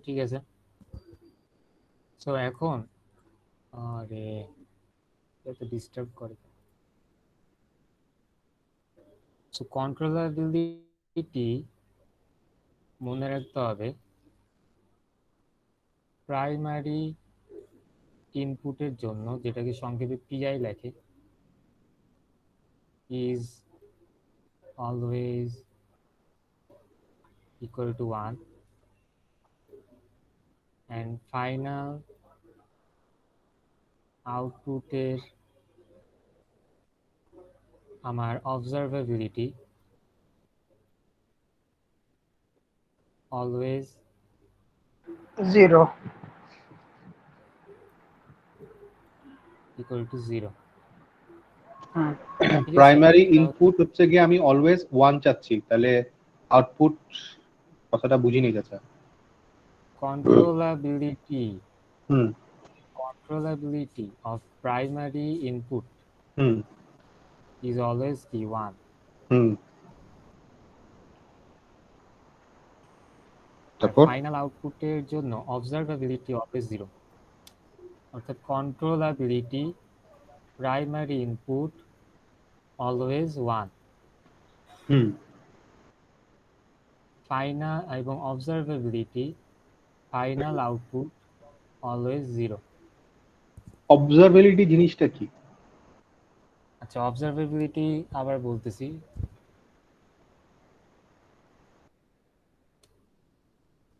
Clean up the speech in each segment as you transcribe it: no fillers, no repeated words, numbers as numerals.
ঠিক আছে। সো এখন আরে এত ডিস্টার্ব করে। সো কন্ট্রোলাবিলিটি মনে রাখতে হবে প্রাইমারি ইনপুটের জন্য, যেটাকে সংক্ষেপে পিআই লেখে, is always equal to 1 and final আউটপুটের আমার অবজারভেবিলিটি অলওয়েজ 0 ইকুয়াল টু 0। ঠিক আছে, প্রাইমারি এটা ইনপুট হচ্ছে গিয়ে আমি অলওয়েজ 1 চাচ্ছি, তাহলে আউটপুট কথাটা বুঝিনি চাচা। controllability hmm controllability of primary input hmm is always কি 1, হুম আর তারপর ফাইনাল আউটপুটের জন্য অবজারভেবিলিটি অলওয়েজ 0। অর্থাৎ কন্ট্রোলাবিলিটি প্রাইমারি ইনপুট অলওয়েজ 1, হুম ফাইনাল এবং observability final output always 0। Observability জিনিসটা কি? আচ্ছা, অবজারভেবিলিটি আবার বলতেছি।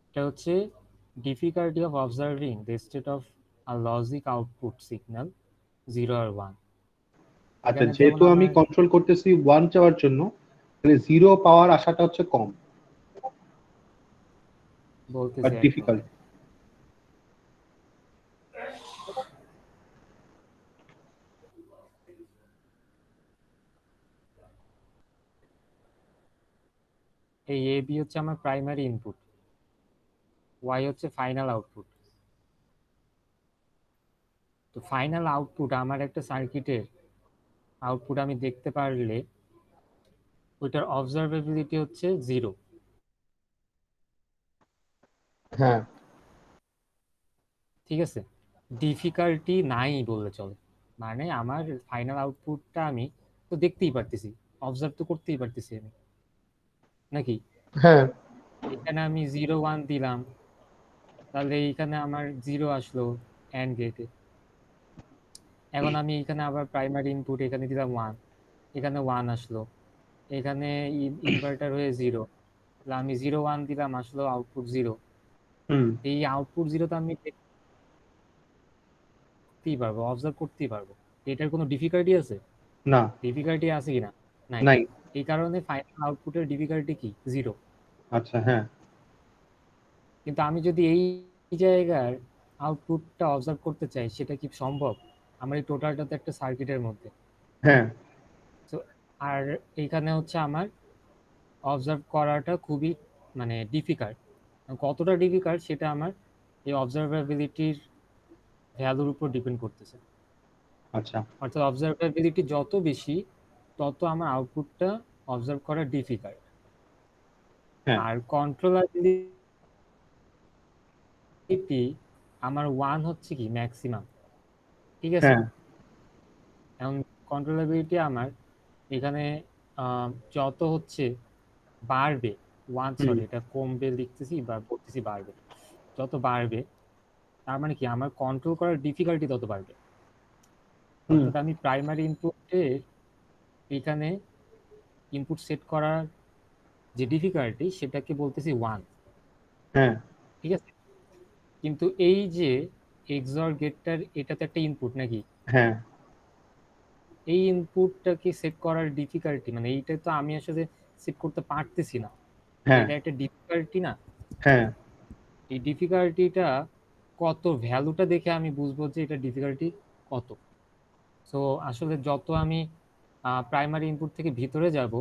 এটা হচ্ছে difficulty of observing the state of a logic output signal 0 আর 1। আচ্ছা, এখানে যেমন যেহেতু আমি আমার কন্ট্রোল করতেছি 1 চাওয়ার জন্য, তাহলে 0 পাওয়ার আশাটা হচ্ছে কম বা বলতেছি এক ডিফিকাল্ট। মিনিট। এই এ বি হচ্ছে আমার প্রাইমারি ইনপুট, ওয়াই হচ্ছে ফাইনাল আউটপুট। তো ফাইনাল আউটপুট আমার একটা সার্কিটের আউটপুট আমি দেখতে পারলে ওইটার অবজারভেবিলিটি হচ্ছে 0। হ্যাঁ ঠিক আছে, ডিফিকাল্টি নাই বললে চলে। মানে আমার ফাইনাল আউটপুটটা আমি তো দেখতেই পারতেছি, অবজার্ভ তো করতেই পারতেছি আমি, নাকি? হ্যাঁ এখানে আমি 0 1 দিলাম, তাহলে এইখানে আমার 0 আসলো অ্যান্ড গেটে। এখন আমি এখানে আবার প্রাইমারি ইনপুট এখানে দিলাম 1, এখানে 1 আসলো, এখানে ইনভার্টার হয়ে 0, তাহলে আমি 0 1 দিলাম, আসলো আউটপুট 0। হুম এই আউটপুট 0 তো আমি দেখতেই পারবো, অবজার্ভ করতেই পারবো। এটার কোনো ডিফিকাল্টি আছে? না ডিফিকাল্টি আছে কিনা? নাই। নাই। এই কারণে ফাইনাল আউটপুটের ডিফিকাল্টি কি 0। আচ্ছা হ্যাঁ কিন্তু আমি যদি এই জায়গার আউটপুটটা অবজার্ভ করতে চাই, সেটা কি সম্ভব? আমার এই টোটালটা তো একটা সার্কিটের মধ্যে। হ্যাঁ তো আর এইখানে হচ্ছে আমার অবজার্ভ করাটা খুবই মানে ডিফিকাল্ট। কতটা ডিফিকাল্ট সেটা আমার এই অবজারভেবিলিটির ভ্যালুর উপর ডিপেন্ড করতেছে। আচ্ছা অর্থাৎ অবজারভেবিলিটি যত বেশি, তত আমার আউটপুটটা অবজার্ভ করা ডিফিকাল্ট। হ্যাঁ আর কন্ট্রোলাবিলিটি আমার 1 হচ্ছে কি ম্যাক্সিমাম। ঠিক আছে, হ্যাঁ এখন কন্ট্রোলাবিলিটি আমার এখানে যত হচ্ছে বাড়বে, হুম সরি এটা কমবে লিখতেছি বা বলতেছি বাড়বে, যত বাড়বে তার মানে কি আমার কন্ট্রোল করার ডিফিকাল্টি তত বাড়বে। হুম অর্থাৎ আমি প্রাইমারি ইনপুটের এখানে ইনপুট সেট করার যে ডিফিকাল্টি সেটাকে বলতেছি 1। হ্যাঁ ঠিক আছে, কিন্তু এই যে এক্সঅর গেটটার, এটা তো একটা ইনপুট নাকি? হ্যাঁ এই ইনপুটটাকে সেট করার ডিফিকাল্টি মানে এইটা তো আমি আসলে সেট করতে পারতেছি না, হ্যাঁ এটা একটা ডিফিকাল্টি না? হ্যাঁ এই ডিফিকাল্টিটা কত, ভ্যালুটা দেখে আমি বুঝবো যে এটা ডিফিকাল্টি কত। সো আসলে যত আমি প্রাইমারি ইনপুট থেকে ভিতরে যাব,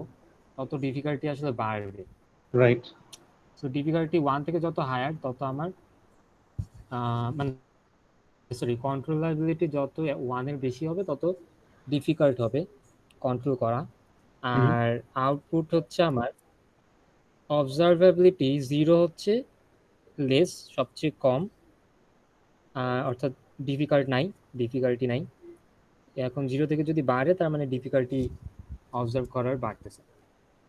তত ডিফিকাল্টি আসলে বাড়বে। রাইট সো ডিফিকাল্টি 1 থেকে যত হায়ার, তত আমার মানে সরি কন্ট্রোলাবিলিটি যত 1 এর বেশি হবে, তত ডিফিকাল্ট হবে কন্ট্রোল করা। হুম আর আউটপুট হচ্ছে আমার অবজারভেবিলিটি 0 হচ্ছে লেস, সবচেয়ে কম, অর্থাৎ ডিফিকাল্টি নাই। এখন 0 থেকে যদি বাড়ে তার মানে ডিফিকাল্টি অবজার্ভ করার বাড়তেছে।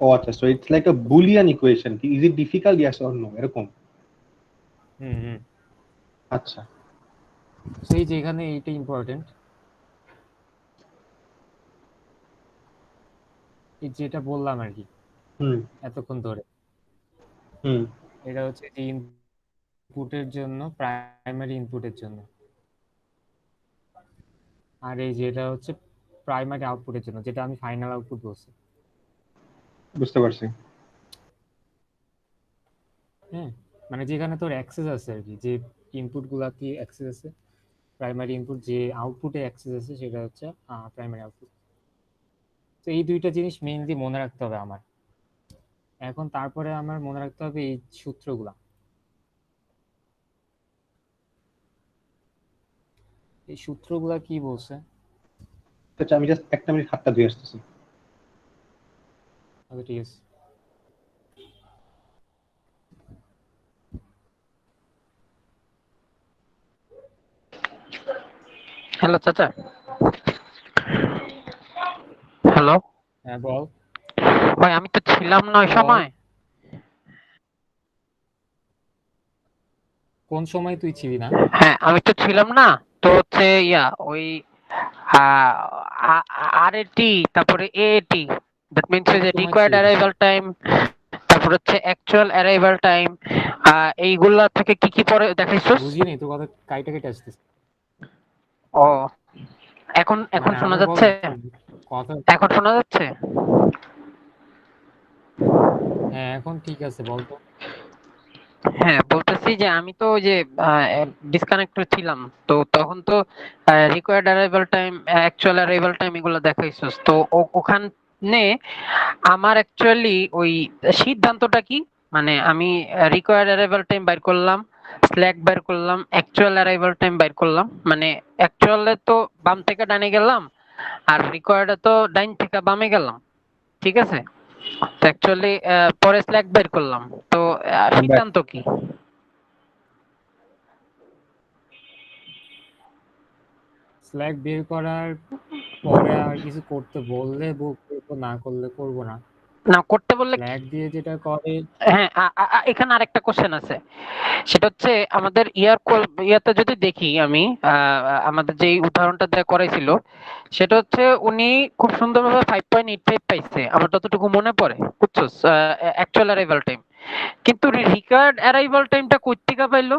ও আচ্ছা, so it's like a boolean equation, কি is it difficult, yes or no, এরকম। হুম। আচ্ছা, সেই যে এখানে এইটা ইম্পর্টেন্ট, এই যেটা বললাম আর কি হুম এতক্ষণ ধরে, হুম এটা হচ্ছে যে ইনপুটের জন্য, প্রাইমারি ইনপুটের জন্য, আর এই যেটা হচ্ছে প্রাইমারি আউটপুটের জন্য, যেটা আমি ফাইনাল আউটপুট বলছি। বুঝতে পারছি। হ্যাঁ, মানে যেখানে তোর অ্যাক্সেস আছে আর কি, যে ইনপুট গুলাতে অ্যাক্সেস আছে, প্রাইমারি ইনপুট, যে আউটপুটে অ্যাক্সেস আছে সেটা হচ্ছে প্রাইমারি আউটপুট। তো এই দুইটা জিনিস মেইনলি মনে রাখতে হবে আমার। এখন তারপরে আমার মনে রাখতে হবে এই সূত্রগুলা। এই সূত্রগুলা কি বলছে? আচ্ছা, আমি জাস্ট একটা মিনিট হাতটা ধুয়ে আসতেছি। আচ্ছা, ঠিক আছে। হ্যালো চাচা। হ্যালো হ্যাঁ বল। ভাই, আমি তো ছিলাম না ওই বল, সময়। কোন সময় তুই ছিলি না? হ্যাঁ, আমি তো ছিলাম না। তো হচ্ছে ওই আরএটি, তারপরে এএটি, দ্যাট মিন্স কোন যে সময় রিকোয়ার্ড ছিলি না? অ্যারাইভাল টাইম, তারপর হচ্ছে অ্যাকচুয়াল অ্যারাইভাল টাইম, এইগুলা থেকে কি কি পরে দেখাইছস? বুঝিনি, তোর কথা কাইটা কেটে আসতেছে। ও, এখন এখন মানে শোনা আবার বল, যাচ্ছে? কথা। এখন শোনা যাচ্ছে? হ্যাঁ এখন ঠিক আছে, বল তো। হ্যাঁ, বলতেছি যে আমি তো ওই যে ডিসকানেক্টর ছিলাম। তো তখন তো required arrival time, actual arrival time এগুলো দেখাইছস। তো ওখানে আমার অ্যাকচুয়ালি ওই সিদ্ধান্তটা কি, মানে আমি রিকোয়ার্ড অ্যারাইভাল টাইম বাইর করলাম, স্ল্যাক বাইর করলাম, অ্যাকচুয়াল অ্যারাইভাল টাইম বাইর করলাম। মানে অ্যাকচুয়ালে তো বাম থেকে ডানে গেলাম, আর রিকোয়ার্ডে তো ডাইন থেকে বামে গেলাম। ঠিক আছে? তো অ্যাকচুয়ালি পরে স্ল্যাক বের করলাম। তো সিদ্ধান্ত কি? স্ল্যাক বের করার পরে আর কিছু করতে বললে করবো, না করলে করবো না। না, করতে বললে স্ল্যাক দিয়ে যেটা করে, হ্যাঁ, এখানে আরেকটা কোশ্চেন আছে। সেটা হচ্ছে আমাদের ইয়াতে যদি দেখি আমি, আমাদের যে উদাহরণটা দেয়া করাইছিল, সেটা হচ্ছে উনি খুব সুন্দরভাবে 5.85 পাইছে আমার যতটুকু মনে পড়ে, বুঝছো? Actual arrival time. কিন্তু রিকার্ড অ্যারাইভাল টাইমটা কই থেকে পাইলো?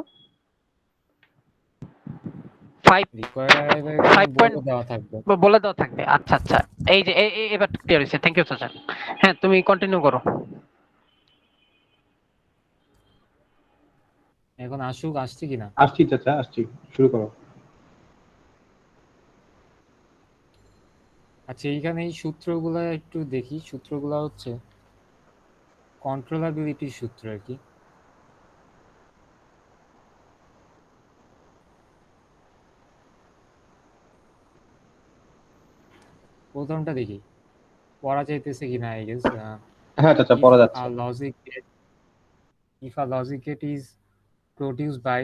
5 রিকোয়ার্ড অ্যারাইভাল টাইম 5 বলে দেওয়া থাকবে। বলে দেওয়া থাকবে। আচ্ছা আচ্ছা, এই যে এবার ক্লিয়ার হয়েছে। থ্যাংক ইউ চাচা। হ্যাঁ, তুমি কন্টিনিউ করো। এখন আসুক, আসছে কিনা। আসছি চাচা, আসছি, শুরু করো। আচ্ছা, এইখানে এই সূত্রগুলা একটু দেখি। সূত্রগুলা হচ্ছে কন্ট্রোলাবিলিটির সূত্র আর কি। প্রথমটা দেখি পড়া যাইতেছে কিনা, আই গেস। হ্যাঁ চাচা, if পড়া a যাচ্ছে। logic gate if a logic gate is produced by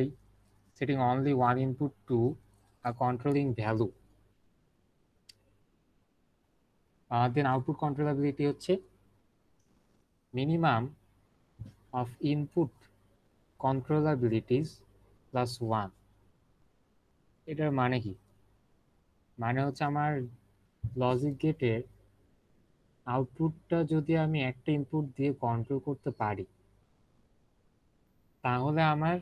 setting only one input to a controlling value, then output controllability হচ্ছে minimum of input controllabilities plus 1। এটার মানে কি? মানে হচ্ছে আমার লজিক গেটের আউটপুটটা যদি আমি একটা ইনপুট দিয়ে কন্ট্রোল করতে পারি, তাহলে আমার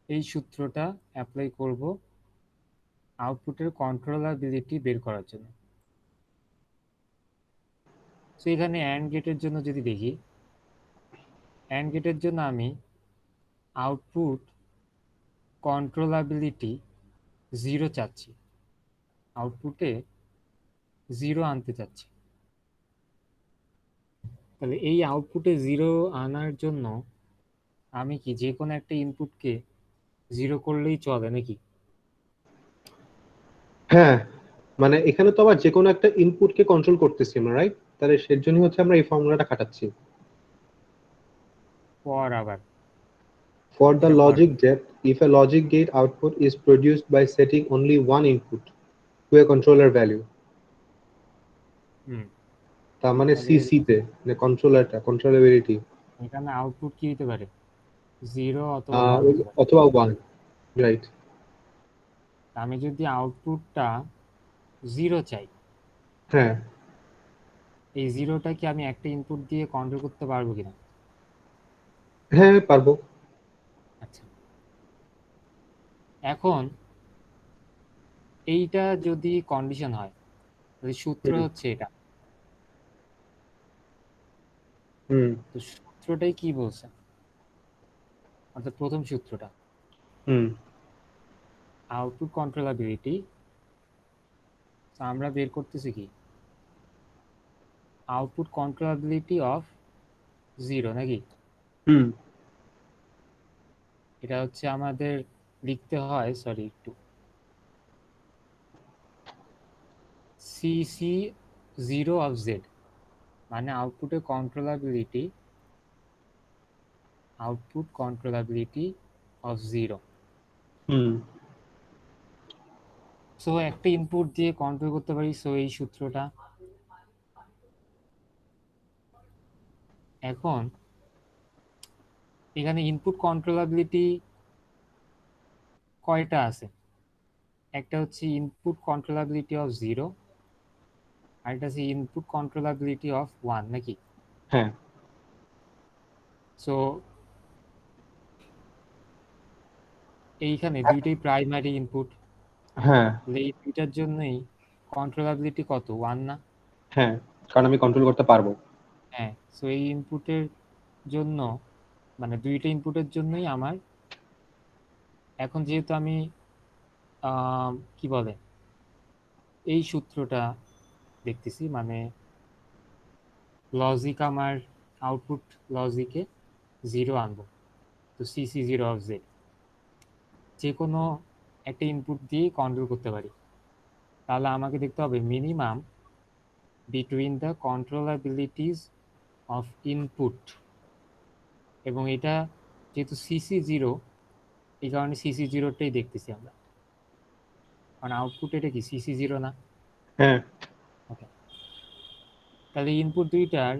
এই সূত্রটা অ্যাপ্লাই করব আউটপুটের কন্ট্রোলাবিলিটি বের করার জন্য। তো এখানে অ্যান্ড গেটের জন্য যদি দেখি, অ্যান্ড গেটের জন্য আমি আউটপুট কন্ট্রোলাবিলিটি 0 চাচ্ছি, আউটপুটে 0 আনতে চাচ্ছি। তাহলে এই আউটপুটে 0 আনার জন্য আমি কি যে কোনো একটা ইনপুটকে 0 করলেই চলে নাকি? হ্যাঁ, মানে এখানে তো আবার যে কোনো একটা ইনপুটকে কন্ট্রোল করতেছি আমরা, রাইট? তাহলে সের জন্য হচ্ছে আমরা এই ফর্মুলাটা খাটাচ্ছি। পর আবার For the এটা পর logic depth, if a logic gate output is produced by setting only one input to a controller value, হুম তার মানে তাহলে সিসি তে মানে কন্ট্রোলেবিলিটি এখানে আউটপুট কি হতে পারে, 0 অথবা 1 হতে পারে। অথবা 1, রাইট। আমি যদি আউটপুটটা 0 চাই, হ্যাঁ এই 0টা কি আমি একটা ইনপুট দিয়ে কন্ট্রোল করতে পারবো কিনা? হ্যাঁ পারবো। আচ্ছা, এখন এইটা যদি কন্ডিশন হয়, তাহলে সূত্র হুম হচ্ছে এটা। হুম তো সূত্রটাই কি বলছে, অর্থাৎ প্রথম সূত্রটা, হুম আউটপুট কন্ট্রোলাবিলিটি। আমরা বের করতেছি কি, আউটপুট কন্ট্রোলাবিলিটি অফ 0 নাকি? হুম এটা হচ্ছে আমাদের লিখতে হয়, সরি একটু, সিসি 0 অফ জেড, মানে আউটপুট কন্ট্রোলাবিলিটি অফ 0। হুম সো একটা ইনপুট দিয়ে কন্ট্রোল করতে পারি, সো এই সূত্রটা। এখন এখানে ইনপুট কন্ট্রোলাবিলিটি কয়টা আছে? একটা হচ্ছে ইনপুট কন্ট্রোলাবিলিটি অফ 0, আর এটা হচ্ছে ইনপুট কন্ট্রোলাবিলিটি অফ 1 নাকি? হ্যাঁ সো এইখানে দুইটাই প্রাইমারি ইনপুট, হ্যাঁ এই দুইটার জন্যই কন্ট্রোলাবিলিটি কত, 1 না? হ্যাঁ কারণ আমি কন্ট্রোল করতে পারবো। হ্যাঁ, সো এই ইনপুটের জন্য, মানে দুইটা ইনপুটের জন্যই আমার, এখন যেহেতু আমি কি বলে এই সূত্রটা দেখতেছি, মানে লজিক, আমার আউটপুট লজিকে 0 আনবো, তো সিসি 0 অফ জেড যে কোনো একটা ইনপুট দিয়ে কন্ট্রোল করতে পারি। তাহলে আমাকে দেখতে হবে minimum between the controllabilities of input, এবং এটা যেহেতু সিসি 0, এই কারণে সিসি 0টাই দেখতেছি আমরা, কারণ আউটপুট এটা কি সিসি 0 না? হ্যাঁ ওকে, তাহলে ইনপুট দুইটার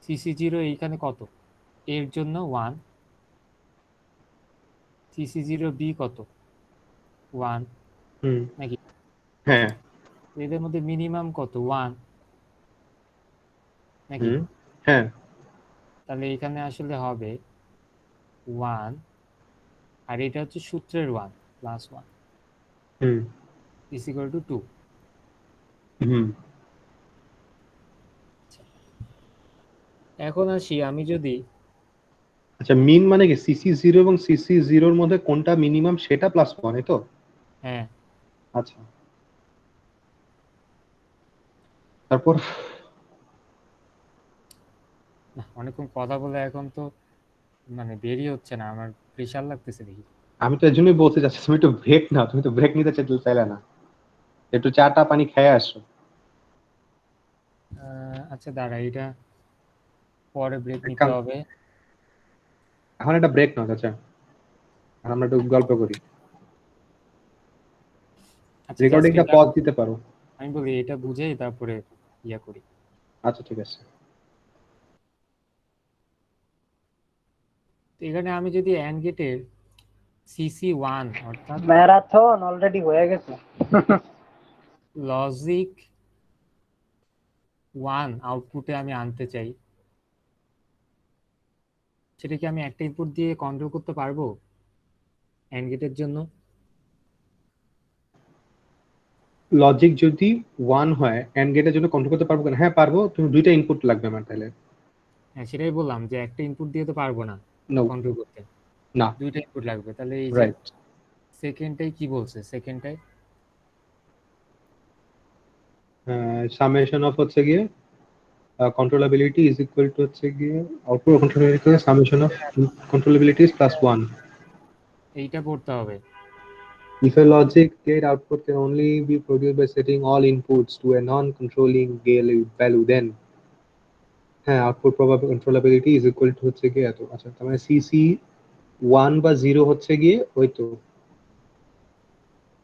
সিসি 0 এইখানে কত, এর জন্য 1, সিসি 0 বি কত, 1 হুম নাকি? হ্যাঁ এদের মধ্যে মিনিমাম কত, 1 নাকি? হুম হ্যাঁ তাহলে এখানে আসলে হবে 1, আর এটা হচ্ছে সূত্রের 1 plus 1 hmm is equal two 2। হুম এখন আসি, আমি যদি, আচ্ছা মিন মানে কি সিসি জিরো এবং সিসি জিরোর মধ্যে কোনটা মিনিমাম সেটা প্লাস ওয়ান, তো? হ্যাঁ, আচ্ছা তারপর না অনেকক্ষণ কথা বলে এখন তো মানে বেরিয়ে হচ্ছে না, আমার প্রেশার লাগতেছে দেখি। আমি তো এই জন্যই বলতে চাচ্ছি তুমি একটু ব্রেক নাও, তুমি তো ব্রেক নিতে চাইলে না, একটু চাটা পানি খেয়ে আসো। আচ্ছা দাঁড়া, এটা পরে ব্রেক এক নিতে কাম, হবে। এখন একটা ব্রেক নাও চাচা, আর আমরা একটু গল্প করি। আচ্ছা জাস্ট রেকর্ডিংটা এটা পজ দিতে পারো। আমি বলি, এটা বুঝেই তারপরে ইয়া করি। আচ্ছা ঠিক আছে। তো এখানে আমি যদি অ্যান্ড গেটের সিসি 1 অর্থাৎ ম্যারাথন অলরেডি হয়ে গেছে। লজিক 1 আউটপুটে আমি আনতে চাই, সেটা কি আমি একটা ইনপুট দিয়ে কন্ট্রোল করতে পারবো অ্যান্ড গেটের জন্য? লজিক যদি ওয়ান হয় এন্ড গেটের জন্য কন্ট্রোল করতে পারবো কেন? হ্যাঁ পারবো, তুমি দুইটা ইনপুট লাগবে আমার তাহলে। হ্যাঁ, সেটাই বললাম যে একটা ইনপুট দিয়ে তো পারবো না নো, কন্ট্রোল করতে, না, দুইটা ইনপুট লাগবে। তাহলে এই যে রাইট। সেকেন্ডটাই কি বলছে, সেকেন্ডটাই সামেশন অফ হচ্ছে গিয়ে কন্ট্রোলাবিলিটি ইজ ইকুয়াল টু হচ্ছে গিয়ে output controllability summation of controllability plus one. এইটা করতে হবে। If a logic gate output can only be produced by setting all inputs to a non-controlling value, then হ্যাঁ, আউটপুট কন্ট্রোলাবিলিটি ইজ ইকুয়াল টু হচ্ছে গিয়ে এত। আচ্ছা, তার মানে সিসি 1 বা 0 হচ্ছে গিয়ে ওই তো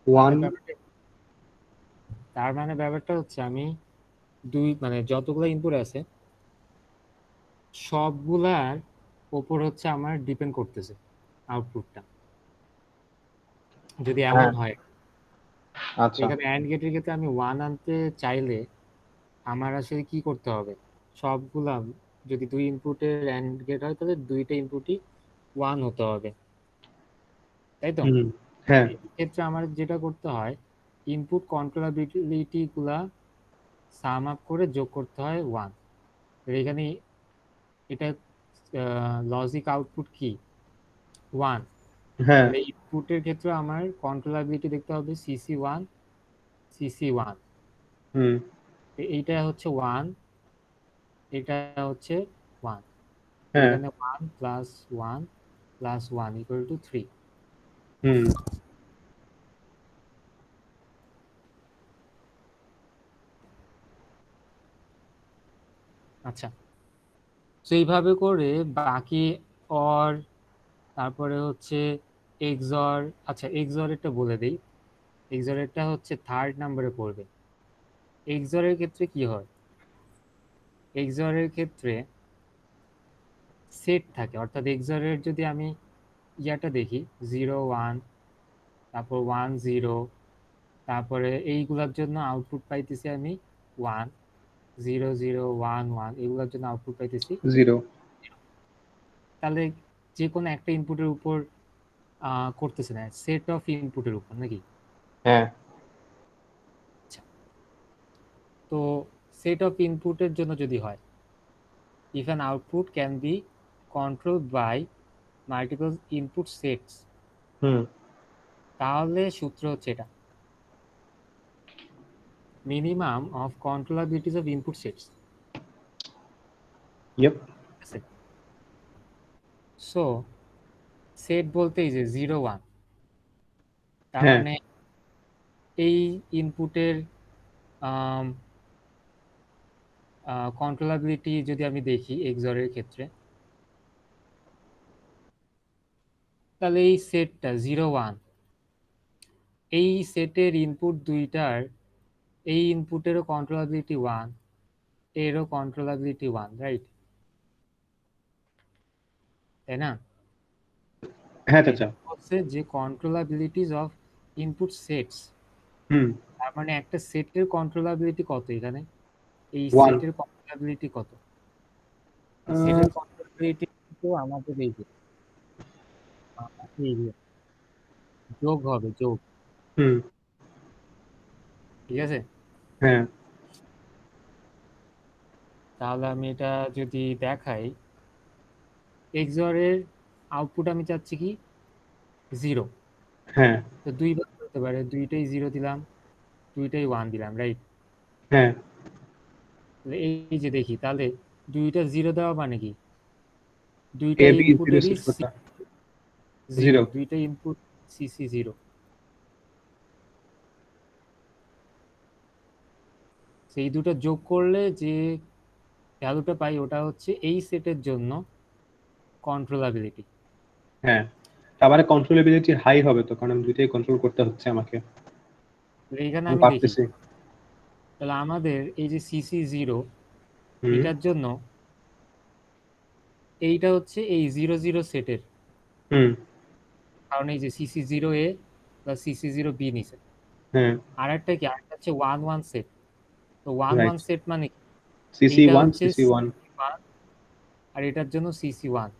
1। তার মানে ব্যাপারটা হচ্ছে আমি দুই মানে যতগুলো ইনপুট আছে সবগুলার ওপর হচ্ছে আমার ডিপেন্ড করতেছে আউটপুটটা, যদি এমন হ্যাঁ, হয়। আচ্ছা। এখানে অ্যান্ড গেটের ক্ষেত্রে আমি ওয়ান আনতে চাইলে আমার আসলে কি করতে হবে, সবগুলা যদি দুই ইনপুটের অ্যান্ড গেট হয় তাহলে দুইটা ইনপুটই ওয়ান হতে হবে, তাই তো? হুম, হ্যাঁ, এই ক্ষেত্রে আমার যেটা করতে হয়, ইনপুট কন্ট্রোলাবিলিটি গুলা সাম আপ করে যোগ করতে হয় ওয়ান। এখানে এটা লজিক আউটপুট কি ওয়ান, হ্যাঁ, তাহলে ইনপুটের ক্ষেত্রে আমার কন্ট্রোলাবিলিটি দেখতে হবে সিসি ওয়ান, সিসি ওয়ান। হুম, এইটা হচ্ছে ওয়ান, এটা হচ্ছে ওয়ান। হ্যাঁ, এখানে one plus one equal to three. হুম, আচ্ছা, তো এইভাবে করে বাকি অর, তারপরে হচ্ছে এক্সর। আচ্ছা, এক্সরেরটা বলে দিই, এক্সরেরটা হচ্ছে থার্ড নাম্বারে পড়বে। এক্সরের ক্ষেত্রে কি হয়, এক্সরের ক্ষেত্রে সেট থাকে, অর্থাৎ এক্সরের যদি আমি ইয়াটা দেখি 0 1, তারপর 1 0, তারপরে এইগুলোর জন্য আউটপুট পাইতেছি আমি 1 0 0 1 1, এগুলোর জন্য আউটপুট পাইতেছি 0। তাহলে যে কোনো একটা ইনপুটের উপর করতেছে না, সেট অফ ইনপুটের উপর নাকি? হ্যাঁ, আচ্ছা, তো সেট অফ ইনপুটের জন্য যদি হয়, if an output can be controlled by multiple input sets, হুম, তাহলে সূত্র হচ্ছে এটা, minimum of controllabilities of input sets. Yep, আছে, সো সেট বলতে এই যে 0 1, তার হ্যাঁ, মানে এই ইনপুটের কন্ট্রোলাবিলিটি যদি আমি দেখি এক্সরের ক্ষেত্রে, তাহলে এই সেটটা 0 1, এই সেটের ইনপুট দুইটার, এই ইনপুটেরও কন্ট্রোলাবিলিটি ওয়ান, এরও কন্ট্রোলাবিলিটি ওয়ান, রাইট? তাই না? হ্যাঁ এই চাচা, হচ্ছে যে কন্ট্রোলাবিলিটিস অফ ইনপুট সেটস, হুম, তার মানে একটা সেটের কন্ট্রোলাবিলিটি কত এখানে, এই 1। সেটের কন্ট্রোলাবিলিটি কত? সেটের কন্ট্রোলাবিলিটি কিন্তু আমাদের এই যে এই যে যোগ হবে, যোগ, হুম, ঠিক আছে? হ্যাঁ, তাহলে আমি এটা যদি দেখাই, এক্সরের আউটপুট আমি চাচ্ছি কি 0, হ্যাঁ, তো দুইবার হতে পারে, দুইটাই 0 দিলাম, দুইটাই 1 দিলাম, রাইট? হ্যাঁ, তাহলে এই যে দেখি, তাহলে দুইটা 0 দেওয়া মানে কি, এ দুইটা বি 0 ইনপুটেরই সেট করতে। 0, 0, দুইটা ইনপুট সিসি 0, সেই দুটো যোগ করলে যে ভ্যালুটা পাই ওটা হচ্ছে এই সেটের জন্য কন্ট্রোলাবিলিটি। হ্যাঁ, তার মানে কন্ট্রোলেবিলিটি হাই হবে তো, কারণ দুইটাই কন্ট্রোল করতে হচ্ছে আমাকে, এইখানে আমি আমি দেখি, পারতেছি। তাহলে আমাদের এই যে সিসি 0, হুম, এটার জন্য এইটা হচ্ছে এই 0 0 সেটের, হুম, কারণ এই যে CC 0 A plus CC 0 B নিছে। হ্যাঁ, আর একটা কি, আরেকটা হচ্ছে 1 1 সেট, তো 1 1 রাইট। সেট মানে কি, সিসি এইটা 1, হচ্ছে সিসি 1। CC1 আর এটার জন্য CC1,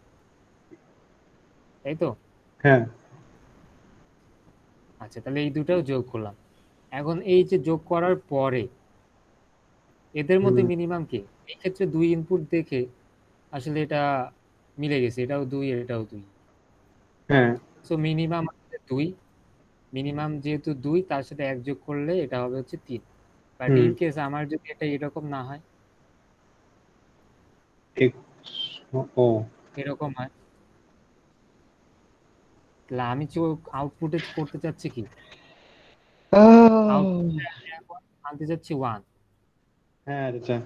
তাই তো? হ্যাঁ, আচ্ছা, তাহলে এই দুটাও যোগ করলাম। এখন এই যে যোগ করার পরে এদের মধ্যে হুম, মিনিমাম কি, এই ক্ষেত্রে দুই ইনপুট দেখে আসলে এটা মিলে গেছে, এটাও 2 এটাও 2, হ্যাঁ, সো মিনিমাম 2, মিনিমাম যেহেতু 2 তার সাথে 1 যোগ করলে এটা হবে হচ্ছে 3। বাট হুম, ইন কেস আমার যদি এটা এরকম না হয়, এক্স, ও, এরকম হয়, তাহলে আমি আউটপুটে করতে চাচ্ছি কি, আউটপুটে আমি এখন আনতে চাচ্ছি 1, হ্যাঁ চাচা,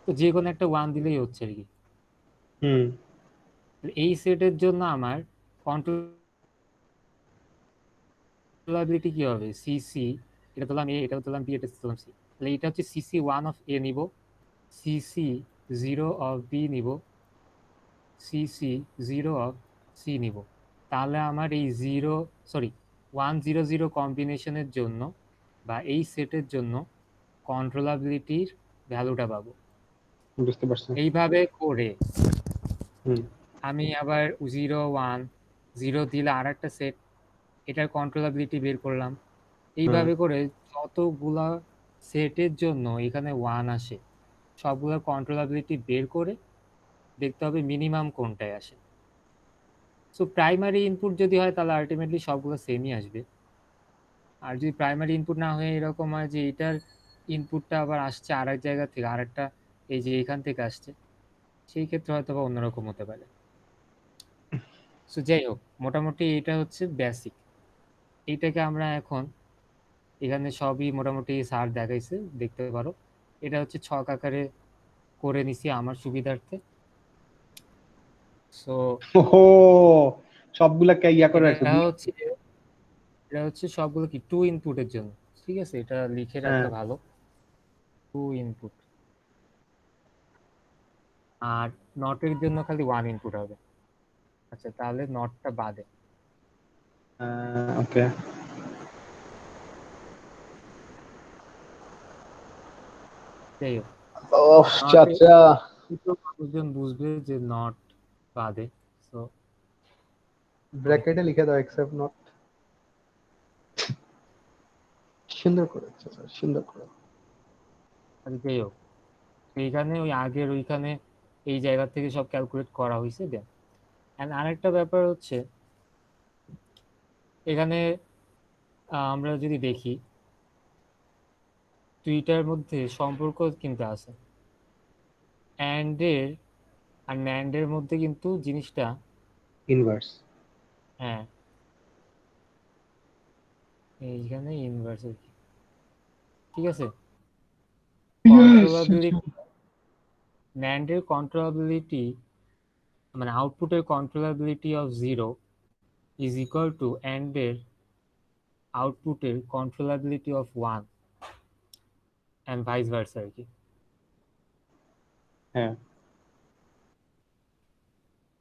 তো যে কোনো একটা 1 দিলেই হচ্ছে আর কি। হুম এই সেটের জন্য আমার কন্ট্রোলাবিলিটি কি হবে, সিসি, এটা ধরলাম এ, এটা ধরলাম বি, এটা ধরলাম সি, তাহলে এটা হচ্ছে সিসি 1 অফ এ নিব, সিসি 0 অফ বি নিব, সিসি 0 অফ সি নিব। তাহলে আমার এই 1 0 0 কম্বিনেশনের জন্য বা এই সেটের জন্য কন্ট্রোলাবিলিটির ভ্যালুটা পাবো। বুঝতে পারছি। এইভাবে করে হুম আমি আবার 0 1 0 দিলে আর একটা সেট, এটার কন্ট্রোলাবিলিটি বের করলাম। এইভাবে করে যতগুলা সেটের জন্য এখানে 1 আসে সবগুলোর কন্ট্রোলাবিলিটি বের করে দেখতে হবে মিনিমাম কোনটায় আসে। সো প্রাইমারি ইনপুট যদি হয় তাহলে আলটিমেটলি সবগুলো সেমই আসবে। আর যদি প্রাইমারি ইনপুট না হয়ে এরকম হয় যে এটার ইনপুটটা আবার আসছে আর এক জায়গা থেকে, আর একটা এই যে এখান থেকে আসছে, সেই ক্ষেত্রে হয়তো বা অন্যরকম হতে পারে। সো যাই হোক, মোটামুটি এটা হচ্ছে বেসিক। এইটাকে আমরা এখন এখানে সবই মোটামুটি স্যার দেখাইছে, দেখতে পারো। এটা হচ্ছে ছক আকারে করে নিছি আমার সুবিধার্থে। সো ওহো, সবগুলাকে ইয়া করে রাখছো এটা হচ্ছে সবগুলো কি 2 ইনপুটের জন্য, ঠিক আছে? এটা লিখে হ্যাঁ রাখলে ভালো, 2 ইনপুট। আর নটের জন্য খালি 1 ইনপুট হবে। আচ্ছা, তাহলে নটটা বাদে। ওকে। যাই হোক, ওহ নটে চাচা, কিছু মানুষজন বুঝবে যে নট বাদে। সো ব্র্যাকেটে লিখে দাও এক্সেপ্ট নট। সুন্দর করে চাচা, সুন্দর করে। যাই হোক, এইখানে ওই আগের ওইখানে এই জায়গা থেকে সব ক্যালকুলেট করা হয়েছে দেন। এন্ড আরেকটা ব্যাপার হচ্ছে এখানে আমরা যদি দেখি দুইটার মধ্যে সম্পর্ক কিন্তু আছে, অ্যান্ড এর আর ন্যান্ড এর মধ্যে কিন্তু জিনিসটা, ইনভার্স। হ্যাঁ এইখানে ইনভার্স আর কি, ঠিক আছে? কন্ট্রোলাবিলিটি, ন্যান্ড এর কন্ট্রোলাবিলিটি মানে আউটপুটের controllability of 0 is equal to and এর আউটপুটের controllability of 1 and vice versa আর কি। হ্যাঁ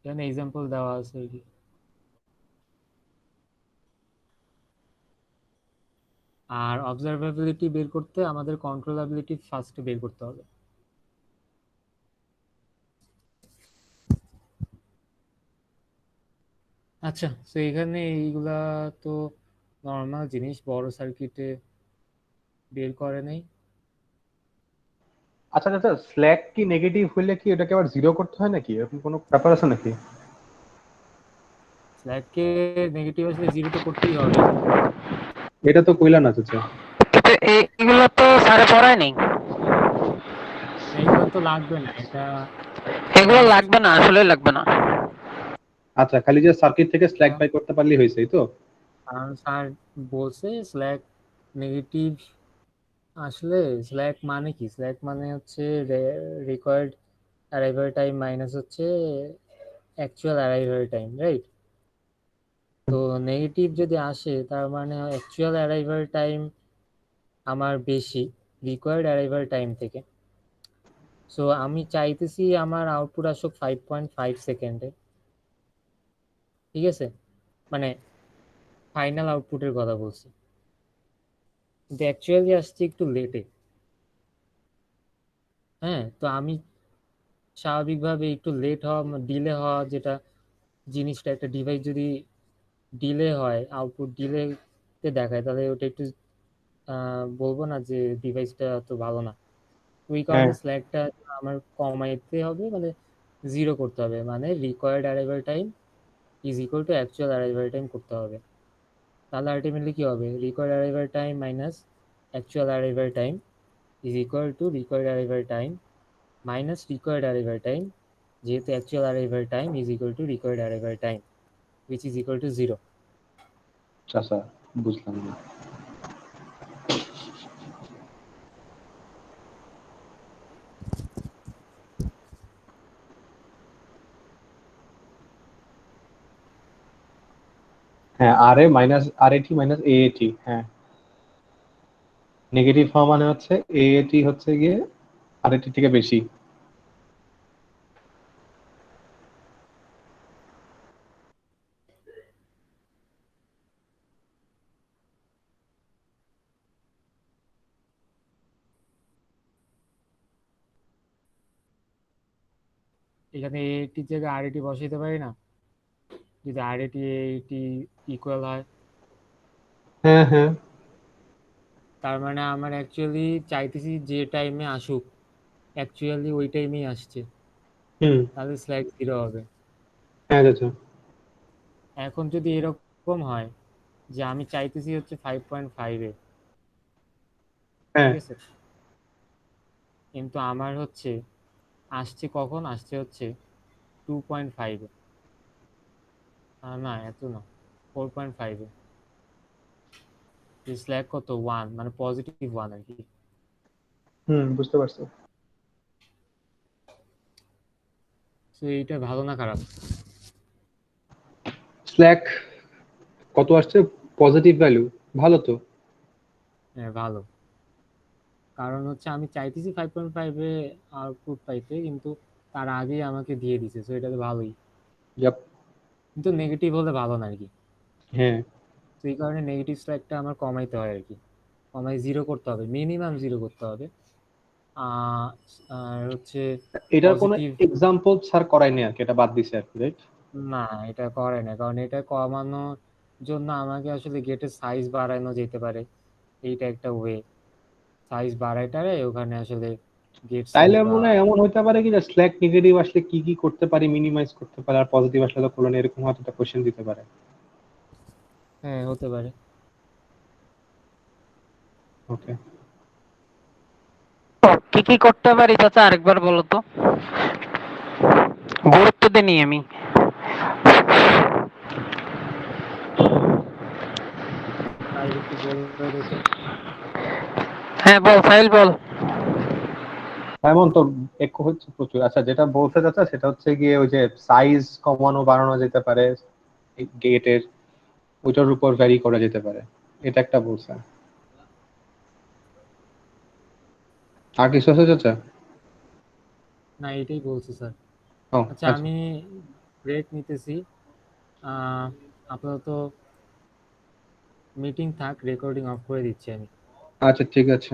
এখানে এক্সাম্পল দেওয়া আছে আর কি। আর অবজারভেবিলিটি বের করতে আমাদের কন্ট্রোলাবিলিটি ফার্স্টে বের করতে হবে। আচ্ছা, তো এখানে এইগুলা তো নর্মাল জিনিস, বড় সার্কিটে বের করে নেই। আচ্ছা চাচা, স্ল্যাক কি নেগেটিভ হইলে কি এটাকে আবার জিরো করতে হয় নাকি? এরকম কোনো ব্যাপার আছে নাকি? স্ল্যাককে নেগেটিভ আসলে জিরো তো করতেই হবে। এটা তো কইলা না চাচা। তো এইগুলো তো স্যারে পড়ায় নেই, এইগুলো তো লাগবে না, এটা এগুলো জাস্ট, লাগবে না, আসলে লাগবে না। আচ্ছা, খালি যে সার্কিট থেকে স্ল্যাক বাই করতে পারলেই হয়েছে, এই তো? কারণ স্যার বলছে স্ল্যাক নেগেটিভ। আসলে স্ল্যাক মানে কি? স্ল্যাক মানে হচ্ছে রিকোয়ার্ড অ্যারাইভাল টাইম মাইনাস হচ্ছে অ্যাকচুয়াল অ্যারাইভাল টাইম, রাইট? তো নেগেটিভ যদি আসে তার মানে অ্যাকচুয়াল অ্যারাইভাল টাইম আমার বেশি রিকোয়ার্ড অ্যারাইভাল টাইম থেকে। সো আমি চাইতেছি আমার আউটপুট আসুক 5.5 সেকেন্ডে, ঠিক আছে? মানে ফাইনাল আউটপুটের কথা বলছি, কিন্তু অ্যাকচুয়ালি আসছে একটু লেটে। হ্যাঁ, তো আমি স্বাভাবিকভাবে একটু লেট হওয়া, ডিলে হওয়া, যেটা জিনিসটা একটা ডিভাইস যদি ডিলে হয়, আউটপুট ডিলেতে দেখায়, তাহলে ওটা একটু বলবো না যে ডিভাইসটা তো ভালো না। ওই হ্যাঁ কারণে স্ল্যাকটা আমার কমাইতে হবে, মানে জিরো করতে হবে, মানে required arrival time is equal to actual arrival time করতে হবে। তাহলে আলটিমেটলি কি হবে? Required arrival time minus actual arrival time is equal to required arrival time minus required arrival time, যেহেতু actual arrival time is equal to required arrival time which is equal to 0. চাচা, বুঝলাম না। হ্যাঁ, RA minus RAT minus AAT। হ্যাঁ, negative হওয়া মানে হচ্ছে AAT হচ্ছে গিয়ে RAT থেকে বেশি। এখানে AAT জায়গায় RAT বসাইতে পারি না? যদি RAT AAT ইকুয়াল হয়, হ্যাঁ হ্যাঁ। তার মানে আমার অ্যাকচুয়ালি চাইতেছি যে টাইমে আসুক, অ্যাকচুয়ালি ওই টাইমেই আসছে, হুম। তাহলে স্ল্যাক 0 হবে। হ্যাঁ চাচা। এখন যদি এরকম হয় যে আমি চাইতেছি হচ্ছে 5.5-এ, হ্যাঁ। ঠিক আছে, কিন্তু আমার হচ্ছে আসছে কখন, আসছে হচ্ছে 2.5-এ, না এত না, 4.5-এ, স্ল্যাক কত 1, মানে পজিটিভ 1 আর কি। বুঝতে পারছি। তো এইটা ভালো না খারাপ? স্ল্যাক কত আসছে? পজিটিভ ভ্যালু, ভালো তো। হ্যাঁ ভালো, কারণ হচ্ছে আমি চাইতেছি 5.5-এ আউটপুট পাইতে, কিন্তু তার আগেই আমাকে দিয়ে দিছে, তো এটা তো ভালোই, Yup, কিন্তু নেগেটিভ হলে ভালো না আর কি। হ্যাঁ। তো এই কারণে নেগেটিভ স্ল্যাকটা আমার কমাইতে হয় আর কি, কমাই 0 করতে হবে, মিনিমাম 0 করতে হবে। আর হচ্ছে এটার কোনো পজিটিভ, এক্সাম্পল স্যার করায়নি আর কি, এটা বাদ দিছে আর কি, রাইট? না এটা করে না, কারণ এটা কমানোর জন্য আমাকে আসলে গেটের সাইজ বাড়ানো যেতে পারে, এইটা একটা ওয়ে, সাইজ বাড়াইটারে ওখানে আসলে গেট সাইজ তাইলে বা, মনে হয় এমন হতে পারে কি যে স্ল্যাক নেগেটিভ আসলে কি কি করতে পারি, মিনিমাইজ করতে পারে, আর পজিটিভ আসলে তো করলে না, এরকম হয়তো একটা কোশ্চেন দিতে পারে। হ্যাঁ হতে পারে। ওকে। কি কি করতে পারি চাচা আরেকবার বলো তো, গুরুত্ব দেনি আমি। তাই একটু বলবে দেখি। হ্যাঁ বল সাহিল বল। এমন তো একো হচ্ছে প্রচুর। আচ্ছা, যেটা বলতে চাচ্ছা সেটা হচ্ছে গিয়ে ওই যে সাইজ কমানো বাড়ানো যেতে পারে গেটের, ওইটার উপর ভ্যারি করা যেতে পারে, এটা একটা বলছে। আর কিছু আছে চাচা? না এটাই বলছি স্যার। ও আচ্ছা আচ্ছা। আমি ব্রেক নিতেছি, আপাতত মিটিং থাক, রেকর্ডিং অফ করে দিচ্ছি আমি। আচ্ছা ঠিক আছে।